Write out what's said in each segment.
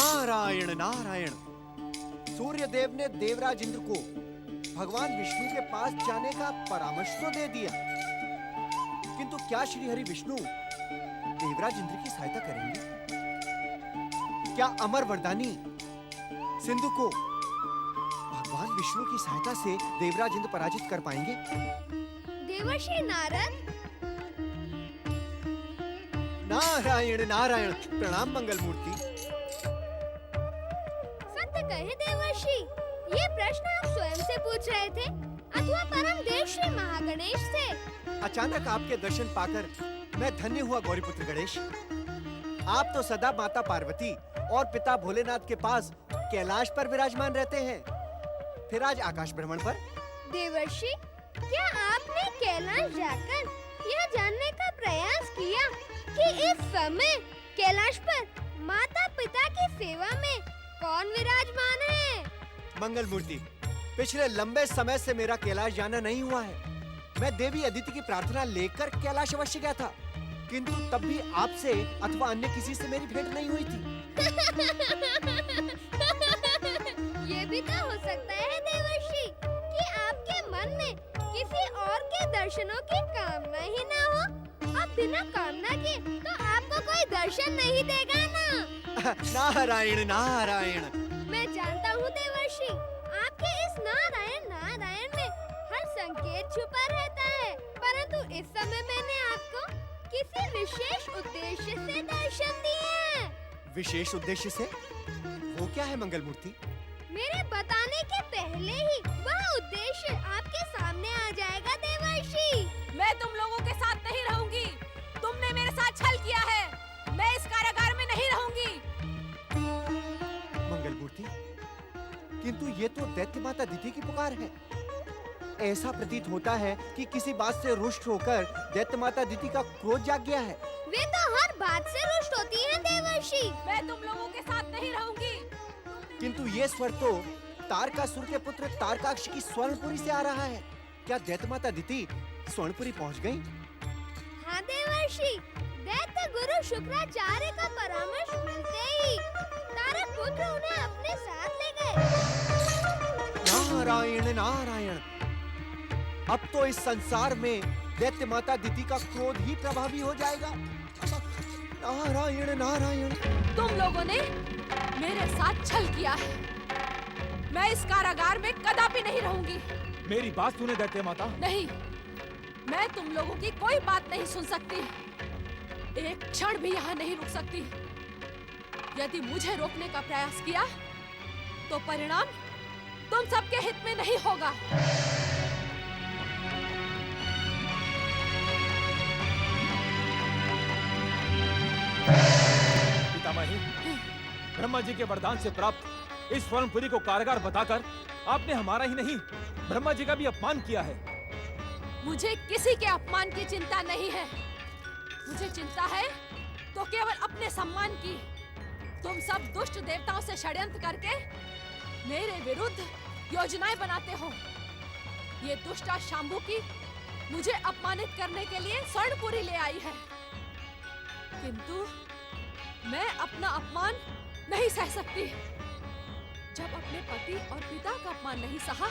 नारायण नारायण। सूर्य देव ने देवराज इंद्र को भगवान विष्णु के पास जाने का परामर्श तो दे दिया, किंतु क्या श्री हरि विष्णु देवराज इंद्र की सहायता करेंगे? क्या अमर वरदानी सिंधु को भगवान विष्णु की सहायता से देवराज इंद्र पराजित कर पाएंगे? देवर्षि नारद। नारायण नारायण। प्रणाम मंगल मूर्ति। सत्य कहे देवर्षि, ये प्रश्न आप स्वयं से पूछ रहे थे अथवा परम देव श्री महागणेश से? अचानक आपके दर्शन पाकर मैं धन्य हुआ गौरीपुत्र गणेश। आप तो सदा माता पार्वती और पिता भोलेनाथ के पास कैलाश पर विराजमान रहते हैं, फिर आज आकाश भ्रमण पर। देवर्षि, क्या आपने कैलाश जाकर यह जानने का प्रयास किया कि इस समय कैलाश पर माता पिता की सेवा में कौन विराजमान है? मंगल मूर्ति, पिछले लंबे समय से मेरा कैलाश जाना नहीं हुआ है। मैं देवी अदिति की प्रार्थना लेकर कैलाश अवश्य गया था, किंतु तब भी आपसे अथवा अन्य किसी से मेरी भेंट नहीं हुई थी। ये भी तो हो सकता है देवर्षि कि आपके मन में किसी और के दर्शनों की कामना ही ना हो। अब बिना कामना के तो आपको कोई दर्शन नहीं देगा ना। नारायण नारायण। मैं जानता हूँ देवर्षि, आपके इस नारायण नारायण में हर संकेत छुपा रहता है, परंतु इस समय मैंने आपको किसी विशेष उद्देश्य से दर्शन दिए हैं। विशेष उद्देश्य से? वो क्या है मंगल मूर्ति? मेरे बताने के पहले ही वह उद्देश्य आपके सामने आ जाएगा देवर्षि। मैं तुम लोगों के साथ नहीं रहूंगी। तुमने मेरे साथ छल किया है। मैं इस कारागार में नहीं रहूंगी। मंगल मूर्ति, किंतु ये तो दैत्य माता अदिति की पुकार है। ऐसा प्रतीत होता है कि किसी बात से रुष्ट होकर दैत्य माता अदिति का क्रोध जाग गया है। वे तो हर बात से रुष्ट होती है देवर्षि। मैं तुम लोगों के साथ नहीं रहूंगी। किंतु ये स्वर तो तारकासुर के पुत्र तारकाक्ष की स्वर्णपुरी से आ रहा है। क्या दैत्य माता अदिति स्वर्णपुरी पहुंच गई? हाँ देवर्षि, दैत्य गुरु शुक्राचार्य का परामर्श मिलते ही तारक पुत्र उन्हें अपने साथ ले गए। नारायण नारायण। अब तो इस संसार में दैत्य माता अदिति का क्रोध ही प्रभावी हो जाएगा। नारायण नारायण। तुम लोगों ने मेरे साथ छल किया है। मैं इस कारागार में कदापि नहीं रहूंगी। मेरी बात सुने दैत्य माता। नहीं, मैं तुम लोगों की कोई बात नहीं सुन सकती। एक क्षण भी यहाँ नहीं रुक सकती। यदि मुझे रोकने का प्रयास किया तो परिणाम तुम सबके हित में नहीं होगा। पितामही, ब्रह्मा जी के वरदान से प्राप्त इस स्वर्णपुरी को कारागार बताकर आपने हमारा ही नहीं ब्रह्मा जी का भी अपमान किया है। मुझे किसी के अपमान की चिंता नहीं है। मुझे चिंता है तो केवल अपने सम्मान की। तुम सब दुष्ट देवताओं से षड्यंत्र करके मेरे विरुद्ध योजनाएं बनाते हो। ये दुष्टा शांभू की मुझे अपमानित करने के लिए स्वर्णपुरी ले आई है, किंतु मैं अपना अपमान नहीं सह सकती। जब अपने पति और पिता का अपमान नहीं सहा,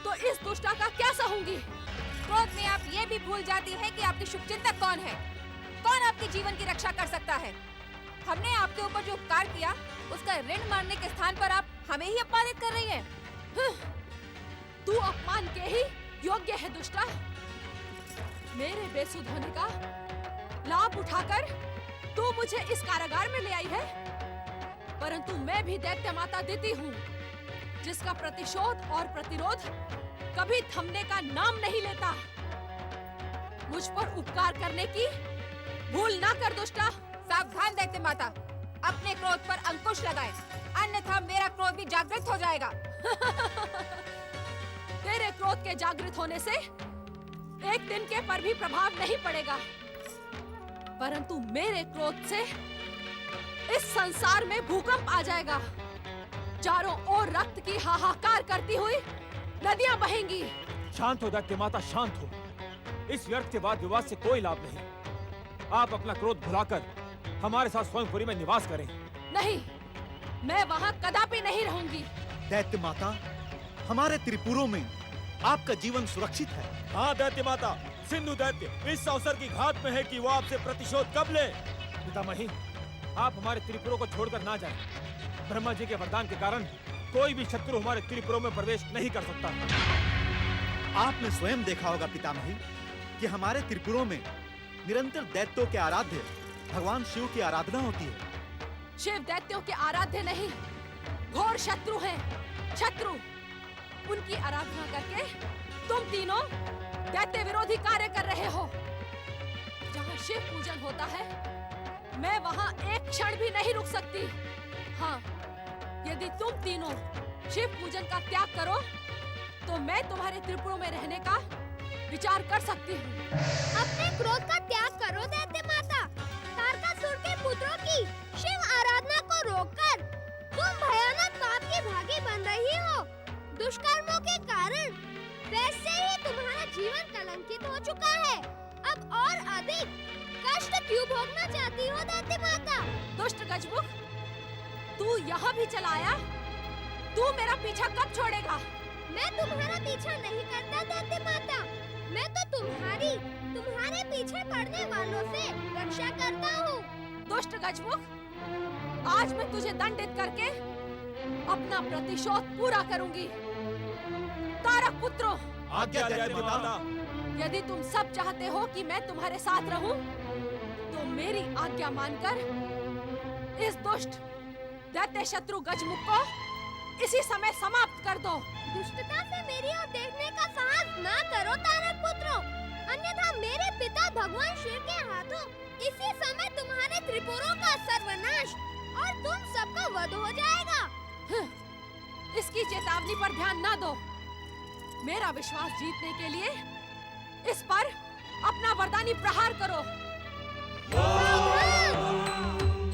तो इस दुष्टा का क्या सहूंगी? क्रोध में आप ये भी भूल जाती है कि आपकी शुभचिंतक कौन है, कौन आपके जीवन की रक्षा कर सकता है। हमने आपके ऊपर जो उपकार किया, उसका ऋण मानने के स्थान पर आप हमें ही अपमानित कर रही हैं। तू अपमान के ही योग्य है दुष्टा। मेरे बेसुध होने का लाभ उठाकर तू मुझे इस कारागार में ले आई है, परंतु मैं भी दैत्य माता अदिति हूँ, जिसका प्रतिशोध और प्रतिरोध कभी थमने का नाम नहीं लेता। मुझ पर उपकार करने की भूल ना कर दुष्टा। सावधान दैत्य माता, अपने क्रोध पर अंकुश लगाएं, अन्यथा मेरा क्रोध भी जागृत हो जाएगा। तेरे क्रोध के जागृत होने से एक दिन के पर भी प्रभाव नहीं पड़ेगा, परंतु मेरे क्रोध से इस संसार में भूकंप आ जाएगा। चारों ओर रक्त की हाहाकार करती हुई नदियां बहेंगी। शांत हो दैत्य माता, शांत हो। इस व्यर्थ के वाद विवाद से कोई लाभ नहीं। आप अपना क्रोध भुलाकर हमारे साथ स्वर्णपुरी में निवास करें। नहीं, मैं वहाँ कदापि नहीं रहूंगी। दैत्य माता, हमारे त्रिपुरों में आपका जीवन सुरक्षित है। हाँ दैत्य माता, सिंधु दैत्य इस अवसर की घात में है कि वो आपसे प्रतिशोध कब ले। पितामही, आप हमारे त्रिपुरों को छोड़कर ना जाएं। ब्रह्मा जी के वरदान के कारण कोई भी शत्रु हमारे त्रिपुरों में प्रवेश नहीं कर सकता। आपने स्वयं देखा होगा पितामही कि हमारे त्रिपुरों में निरंतर दैत्यों के आराध्य भगवान शिव की आराधना होती है। शिव दैत्यों के आराध्य नहीं, घोर शत्रु हैं। शत्रु, उनकी आराधना करके तुम तीनों दैत्य विरोधी कार्य कर रहे हो। जहाँ शिव पूजन होता है, मैं वहाँ एक क्षण भी नहीं रुक सकती। हाँ, यदि तुम तीनों शिव पूजन का त्याग करो, तो मैं तुम्हारे त्रिपुरों में रहने का विचार कर सकती हूँ। अपने क्रोध का त्याग करो दैत्य माता। तारकासुर के पुत्रों की शिव आराधना को रोककर तुम भयानक पाप की भागी बन रही हो। दुष्कर्मों के कारण वैसे ही तुम्हारा जीवन कलंकित हो चुका है। अब और अधिक कष्ट क्यों भोगना चाहती हो दैत्य माता? दुष्ट गजमुख, तू यहाँ भी चला आया? तू मेरा पीछा कब छोड़ेगा? मैं तुम्हारा पीछा नहीं करता दैत्य माता। मैं तो तुम्हारे पीछे पड़ने वालों से रक्षा करता हूँ। दुष्ट गजमुख, आज मैं तुझे दंडित करके अपना प्रतिशोध पूरा करूंगी। तारक पुत्रों, आज्ञा दैत्य माता। यदि तुम सब चाहते हो कि मैं तुम्हारे साथ रहूं, तो मेरी आज्ञा मानकर इस दुष्ट दैत्य शत्रु गजमुख को इसी समय समाप्त कर दो। दुष्टता से मेरी ओर देखने का साहस ना करो तारक पुत्रों, अन्यथा मेरे पिता भगवान शिव के हाथों इसी समय तुम्हारे त्रिपुरों का सर्वनाश और तुम सबका वध हो जाएगा। इसकी चेतावनी पर ध्यान ना दो। मेरा विश्वास जीतने के लिए इस पर अपना वरदानी प्रहार करो।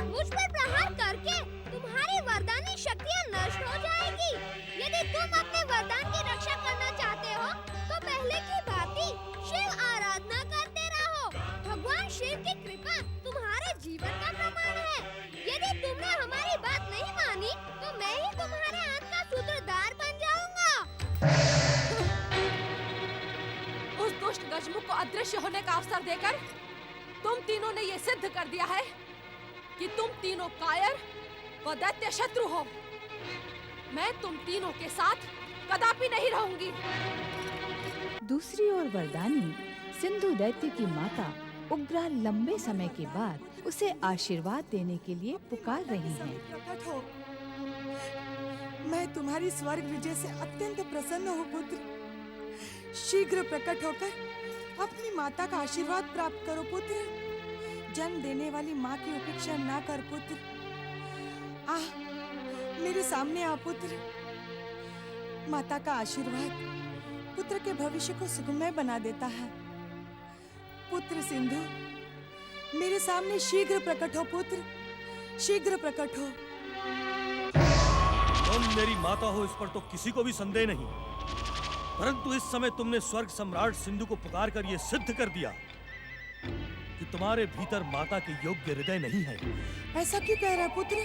मुझ पर प्रहार करके तुम्हारी वरदानी शक्तियाँ नष्ट हो जाएगी। यदि तुम अपने वरदान की रक्षा करना चाहते हो, तो पहले की भांति शिव आराधना करते रहो। भगवान शिव की कृपा तुम्हारे जीवन का प्रमाण है। यदि तुमने हमारी बात नहीं मानी, तो मैं ही तुम्हारे अंत का सूत्रधार बन जाऊंगा। उस दुष्ट गजमुख को अदृश्य होने का अवसर देकर तुम तीनों ने ये सिद्ध कर दिया है कि तुम तीनों कायर व दैत्य शत्रु हो। मैं तुम तीनों के साथ कदापि नहीं रहूंगी। दूसरी ओर वरदानी सिंधु दैत्य की माता उग्रा लंबे समय के बाद उसे आशीर्वाद देने के लिए पुकार रही हैं। प्रकट हो। मैं तुम्हारी स्वर्ग विजय से अत्यंत प्रसन्न हूँ पुत्र। शीघ्र प्रकट होकर अपनी माता का आशीर्वाद प्राप्त करो पुत्र। जन्म देने वाली माँ की उपेक्षा ना कर पुत्र। मेरे सामने आ पुत्र। माता का आशीर्वाद पुत्र के भविष्य को सुखमय बना देता है। पुत्र सिंधु, मेरे सामने शीघ्र प्रकट हो पुत्र, शीघ्र प्रकट हो। तुम मेरी माता हो, इस पर तो किसी को भी संदेह नहीं। परंतु इस समय तुमने स्वर्ग सम्राट सिंधु को पुकार कर यह सिद्ध कर दिया कि तुम्हारे भीतर माता के योग्य हृदय नहीं है। ऐसा क्यों कह रहा पुत्र?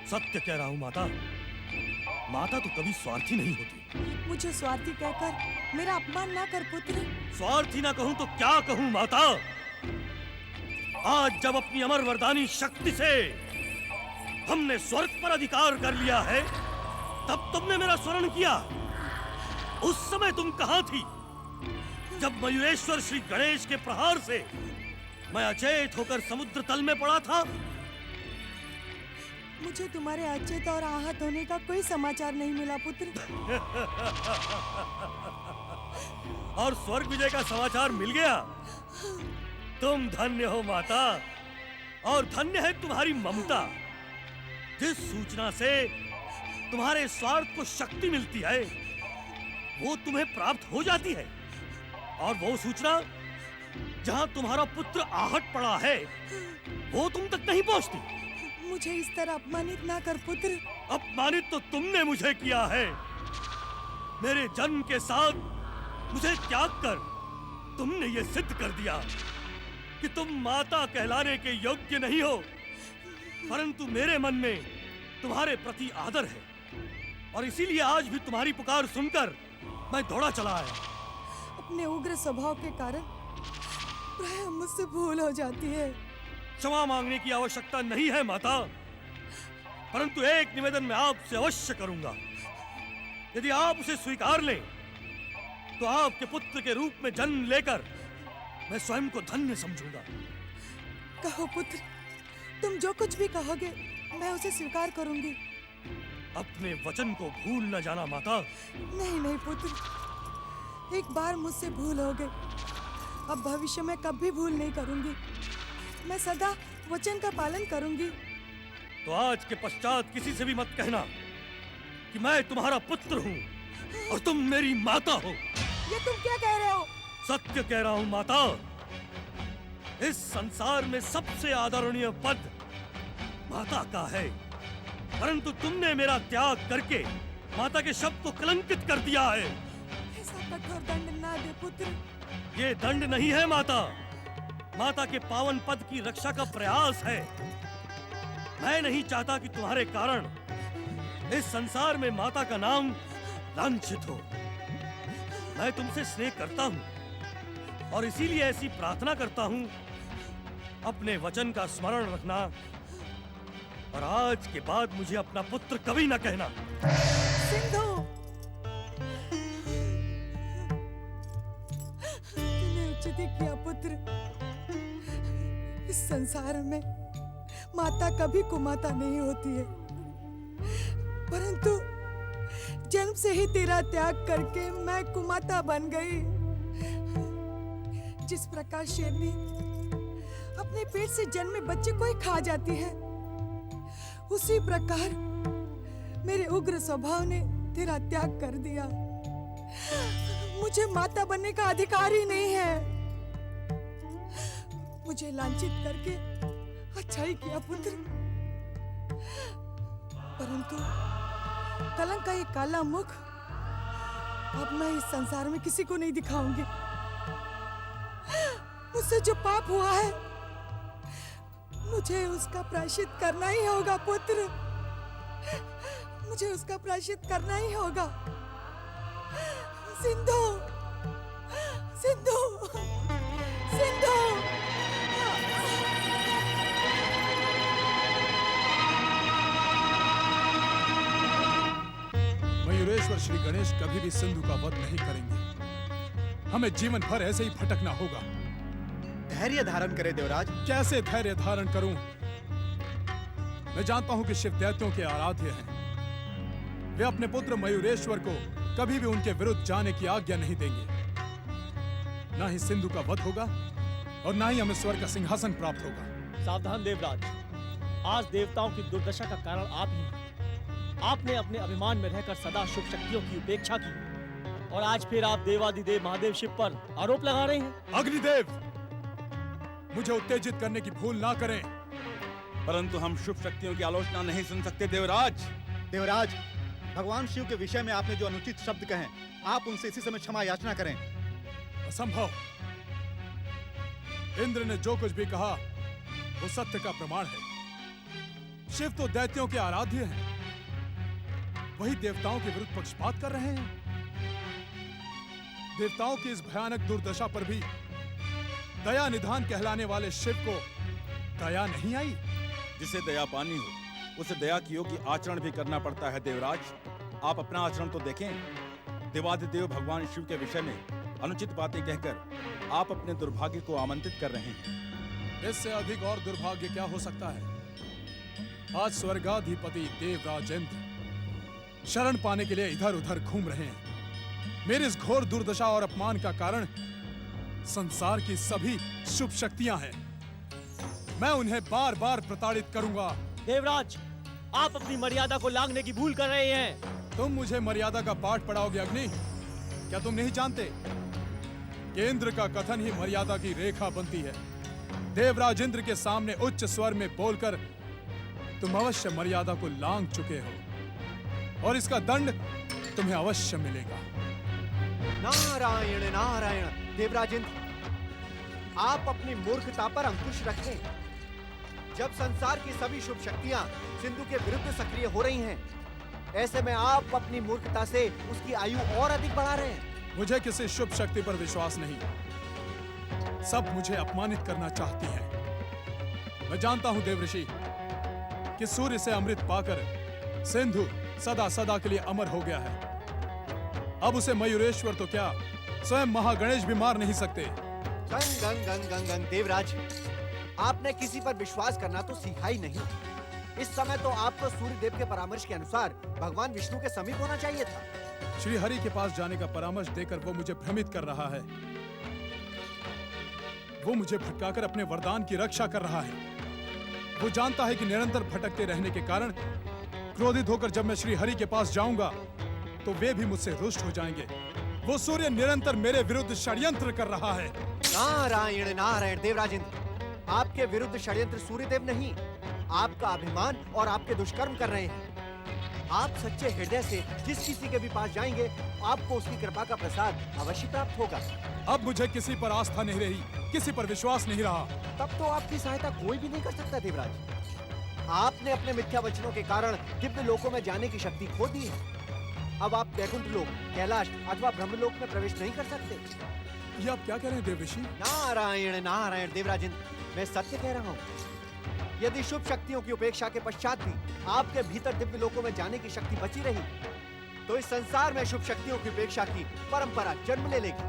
सत्य कह रहा हूँ माता। माता तो कभी स्वार्थी नहीं होती। मुझे स्वार्थी कहकर मेरा अपमान ना कर पुत्र। स्वार्थी ना कहूँ तो क्या कहूँ माता? आज जब अपनी अमर वरदानी शक्ति से हमने स्वर्ग पर अधिकार कर लिया है, तब तुमने मेरा स्मरण किया। उस समय तुम कहाँ थी जब मयूरेश्वर श्री गणेश के प्रहार से मैं अचेत होकर समुद्र तल में पड़ा था? मुझे तुम्हारे अचेत और आहत होने का कोई समाचार नहीं मिला पुत्र। और स्वर्ग विजय का समाचार मिल गया? तुम धन्य हो माता, और धन्य है तुम्हारी ममता। जिस सूचना से तुम्हारे स्वार्थ को शक्ति मिलती है, वो तुम्हें प्राप्त हो जाती है। और वो सूचना जहां तुम्हारा पुत्र आहट पड़ा है, वो तुम तक नहीं पहुंचती। मुझे इस तरह अपमानित ना कर पुत्र। अपमानित तो तुमने मुझे किया है। मेरे जन्म के साथ मुझे त्याग कर तुमने ये सिद्ध कर दिया कि तुम माता कहलाने के योग्य नहीं हो। परंतु मेरे मन में तुम्हारे प्रति आदर है और इसीलिए आज भी तुम्हारी पुकार सुनकर मैं दौड़ा चला आया। अपने उग्र स्वभाव के कारण प्रायः मुझसे भूल हो जाती है। क्षमा मांगने की आवश्यकता नहीं है माता, परंतु एक निवेदन मैं आपसे अवश्य करूंगा। यदि आप उसे स्वीकार लें तो आपके पुत्र के रूप में जन्म लेकर मैं स्वयं को धन्य समझूंगा। कहो पुत्र, तुम जो कुछ भी कहोगे मैं उसे स्वीकार करूंगी। अपने वचन को भूल न जाना माता। नहीं नहीं पुत्र, एक बार मुझसे भूल हो गई, अब भविष्य में कभी भूल नहीं करूंगी। मैं सदा वचन का पालन करूंगी। तो आज के पश्चात किसी से भी मत कहना कि मैं तुम्हारा पुत्र हूँ और तुम मेरी माता हो। ये तुम क्या कह रहे हो? सत्य कह रहा हूँ माता। इस संसार में सबसे आदरणीय पद माता का है, परंतु तुमने मेरा त्याग करके माता के शब्द को कलंकित कर दिया है। ऐसा कठोर दंड ना दे पुत्र। ये दंड नहीं है माता, माता के पावन पद की रक्षा का प्रयास है। मैं नहीं चाहता कि तुम्हारे कारण इस संसार में माता का नाम लांछित हो। मैं तुमसे स्नेह करता हूँ और इसीलिए ऐसी प्रार्थना करता हूँ, अपने वचन का स्मरण रखना और आज के बाद मुझे अपना पुत्र कभी न कहना। सिंधु, तूने उचित ही किया पुत्र। इस संसार में माता कभी कुमाता नहीं होती है, परंतु जन्म से ही तेरा त्याग करके मैं कुमाता बन गई। जिस प्रकार शेरनी अपने पेट से जन्मे बच्चे को ही खा जाती है, उसी प्रकार मेरे उग्र स्वभाव ने तेरा त्याग कर दिया। मुझे माता बनने का अधिकार ही नहीं है। मुझे लांछित करके अच्छा ही किया पुत्र, परंतु कलंक का ये काला मुख अब मैं इस संसार में किसी को नहीं दिखाऊंगी। मुझसे जो पाप हुआ है मुझे उसका प्रायश्चित करना ही होगा पुत्र। मुझे उसका प्रायश्चित करना ही होगा। सिंधु, सिंधु, सिंधु। मयूरेश्वर श्री गणेश कभी भी सिंधु का वध नहीं करेंगे। हमें जीवन भर ऐसे ही भटकना होगा। धैर्य धारण करे देवराज। कैसे धैर्य धारण करूं? मैं जानता हूं कि शिव दैत्यों के आराध्य हैं। वे अपने पुत्र मयूरेश्वर को कभी भी उनके विरुद्ध जाने की आज्ञा नहीं देंगे। ना ही सिंधु का वध होगा और ना ही हमें स्वर्ग का सिंहासन प्राप्त होगा। सावधान देवराज, आज देवताओं की दुर्दशा का कारण आप ही हैं। आपने अपने अभिमान में रहकर सदा शुभ शक्तियों की उपेक्षा की और आज फिर आप देवादिदेव महादेव शिव पर आरोप लगा रहे हैं। अग्निदेव, मुझे उत्तेजित करने की भूल ना करें। परंतु हम शुभ शक्तियों की आलोचना नहीं सुन सकते देवराज। देवराज, भगवान शिव के विषय में आपने जो अनुचित शब्द कहे, आप उनसे इसी समय क्षमा याचना करें। असंभव। इंद्र ने जो कुछ भी कहा वो सत्य का प्रमाण है। शिव तो दैत्यों के आराध्य हैं, वही देवताओं के विरुद्ध पक्षपात कर रहे हैं। देवताओं की इस भयानक दुर्दशा पर भी दया निधान कहलाने वाले शिव को दया नहीं आई। जिसे दया पानी हो उसे दया की योग्य आचरण भी करना पड़ता है देवराज। आप अपना आचरण तो देखें। देवादिदेव भगवान शिव के विषय में अनुचित बातें कहकर आप अपने दुर्भाग्य को आमंत्रित कर रहे हैं। इससे अधिक और दुर्भाग्य क्या हो सकता है? आज स्वर्गाधिपति देवराज इंद्र शरण पाने के लिए इधर उधर घूम रहे हैं। मेरी इस घोर दुर्दशा और अपमान का कारण संसार की सभी शुभ शक्तियां हैं। मैं उन्हें बार बार प्रताड़ित करूंगा। देवराज, आप अपनी मर्यादा को लांघने की भूल कर रहे हैं। तुम मुझे मर्यादा का पाठ पढ़ाओगे अग्नि? क्या तुम नहीं जानते कि इंद्र का कथन ही मर्यादा की रेखा बनती है? देवराज इंद्र के सामने उच्च स्वर में बोलकर तुम अवश्य मर्यादा को लांघ चुके हो और इसका दंड तुम्हें अवश्य मिलेगा। नारायण नारायण। देवराज इंद्र, आप अपनी मूर्खता पर अंकुश रखें। जब संसार की सभी शुभ शक्तियां सिंधु के विरुद्ध सक्रिय हो रही हैं, ऐसे में आप अपनी मूर्खता से उसकी आयु और अधिक बढ़ा रहे हैं। मुझे किसी शुभ शक्ति पर विश्वास नहीं। सब मुझे अपमानित करना चाहती हैं। मैं जानता हूं देवऋषि कि सूर्य से अमृत पाकर सिंधु सदा सदा के लिए अमर हो गया है। अब उसे मयूरेश्वर तो क्या, स्वयं महागणेश भी मार नहीं सकते। गंग गंग गंग गंग गंग देवराज, आपने किसी पर विश्वास करना तो सीखा ही नहीं। इस समय तो आपको सूर्य देव के परामर्श के अनुसार भगवान विष्णु के समीप होना चाहिए था। श्री हरि के पास जाने का परामर्श देकर वो मुझे भ्रमित कर रहा है। वो मुझे भटकाकर अपने वरदान की रक्षा कर रहा है। वो जानता है कि निरंतर भटकते रहने के कारण क्रोधित होकर जब मैं श्री हरि के पास जाऊंगा तो वे भी मुझसे रुष्ट हो जाएंगे। वो सूर्य निरंतर मेरे विरुद्ध षड्यंत्र कर रहा है। नारायण नारायण देवराजेंद्र, आपके विरुद्ध षड्यंत्र सूर्यदेव नहीं, आपका अभिमान और आपके दुष्कर्म कर रहे हैं। आप सच्चे हृदय से जिस किसी के भी पास जाएंगे, आपको उसकी कृपा का प्रसाद अवश्य प्राप्त होगा। अब मुझे किसी पर आस्था नहीं रही, किसी पर विश्वास नहीं रहा। तब तो आपकी सहायता कोई भी नहीं कर सकता देवराज। आपने अपने मिथ्या वचनों के कारण दिव्य लोकों में जाने की शक्ति खो दी है। अब आप वैकुंठ लोक, कैलाश अथवा ब्रह्मलोक में प्रवेश नहीं कर सकते। ये आप क्या कह रहे हैं देवऋषि? नारायण नारायण देवराजेंद्र, मैं सत्य कह रहा हूँ। यदि शुभ शक्तियों की उपेक्षा के पश्चात भी आपके भीतर दिव्य लोकों में जाने की शक्ति बची रही, तो इस संसार में शुभ शक्तियों की उपेक्षा की परंपरा जन्म ले लेगी।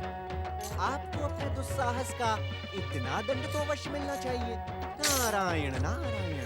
आपको अपने दुस्साहस का इतना दंड तो अवश्य मिलना चाहिए। नारायण नारायण।